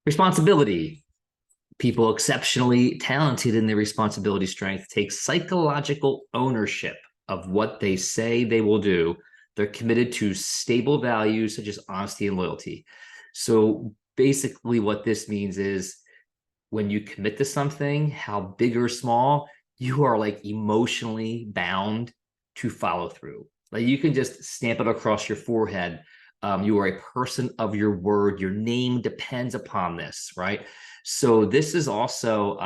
Responsibility. People exceptionally talented in their responsibility strength take psychological ownership of what they say they will do. They're committed to stable values such as honesty and loyalty. So basically, what this means is when you commit to something, how big or small, you are like emotionally bound to follow through. Like you can just stamp it across your forehead. You are a person of your word. Your name depends upon this, right? So this is also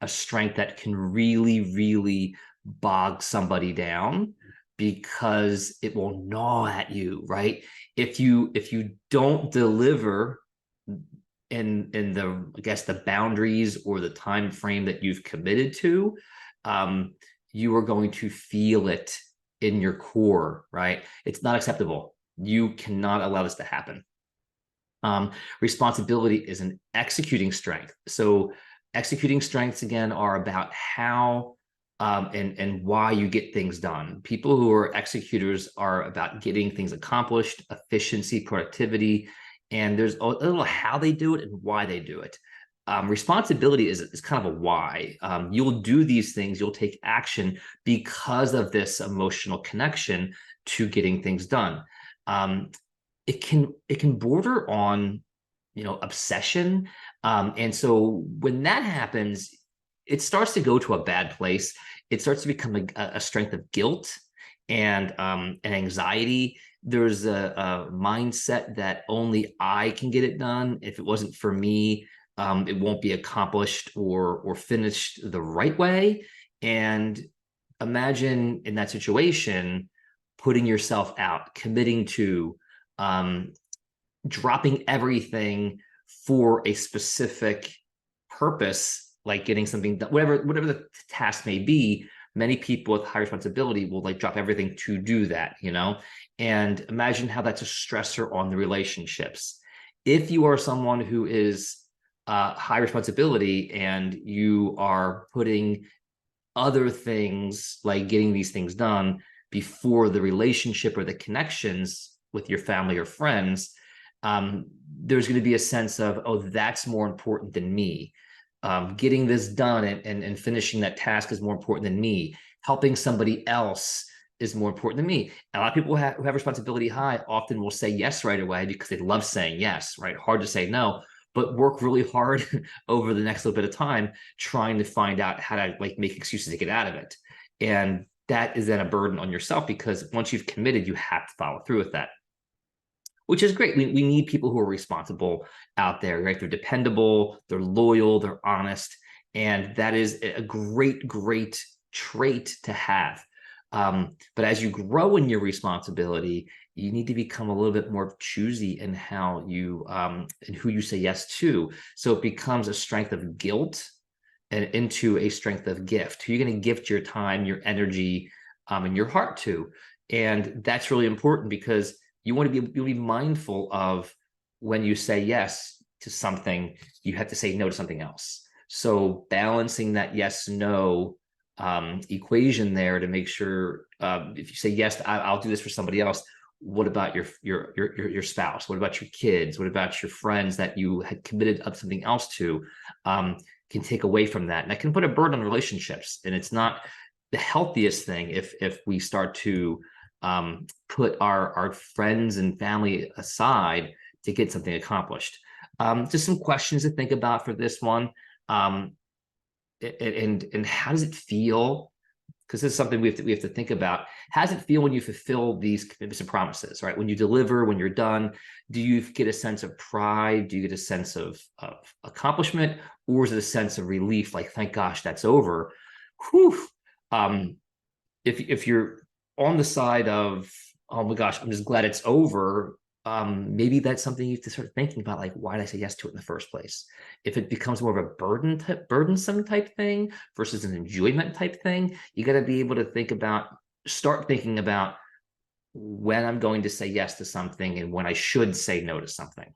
a strength that can really, really bog somebody down because it will gnaw at you, right? If you don't deliver in the, I guess, the boundaries or the time frame that you've committed to, um, you are going to feel it in your core, right? It's not acceptable. You cannot allow this to happen. Um, Responsibility is an executing strength. So executing strengths again are about how and why you get things done. People who are executors are about getting things accomplished, efficiency, productivity, and there's a little how they do it and why they do it. Responsibility is kind of a why. You'll do these things, you'll take action because of this emotional connection to getting things done. Um, it can border on obsession, and so when that happens, it starts to go to a bad place. It starts to become a strength of guilt and anxiety. There's a mindset that only I can get it done. If it wasn't for me, it won't be accomplished or finished the right way. And imagine in that situation, putting yourself out, committing to um, dropping everything for a specific purpose, like getting something done, whatever the task may be. Many people with high responsibility will like drop everything to do that, and imagine how that's a stressor on the relationships. If you are someone who is high responsibility and you are putting other things like getting these things done before the relationship or the connections with your family or friends, there's going to be a sense of, oh, that's more important than me. Getting this done and finishing that task is more important than me. Helping somebody else is more important than me. A lot of people who have responsibility high often will say yes right away because they love saying yes, right? Hard to say no, but work really hard over the next little bit of time trying to find out how to like make excuses to get out of it. And that is then a burden on yourself because once you've committed, you have to follow through with that, which is great. We need people who are responsible out there, right? They're dependable, they're loyal, they're honest. And that is a great, great trait to have. But as you grow in your responsibility, you need to become a little bit more choosy in how you and who you say yes to. So it becomes a strength of guilt and into a strength of gift. Who you're going to gift your time, your energy, and your heart to. And that's really important because you'll be mindful of when you say yes to something, you have to say no to something else. So balancing that yes no equation there to make sure, if you say yes, I'll do this for somebody else. What about your spouse? What about your kids? What about your friends that you had committed up something else to? Can take away from that, and that can put a burden on relationships. And it's not the healthiest thing if we start to put our friends and family aside to get something accomplished. Just some questions to think about for this one. Um, and how does it feel? Because this is something we have to think about. How does it feel when you fulfill these commitments and promises, right? When you deliver, when you're done, do you get a sense of pride? Do you get a sense of accomplishment? Or is it a sense of relief, like, thank gosh, that's over? Whew. Um, if you're on the side of, oh my gosh, I'm just glad it's over, maybe that's something you have to start thinking about, like, why did I say yes to it in the first place? If it becomes more of a burdensome type thing versus an enjoyment type thing, you got to be able to start thinking about when I'm going to say yes to something and when I should say no to something.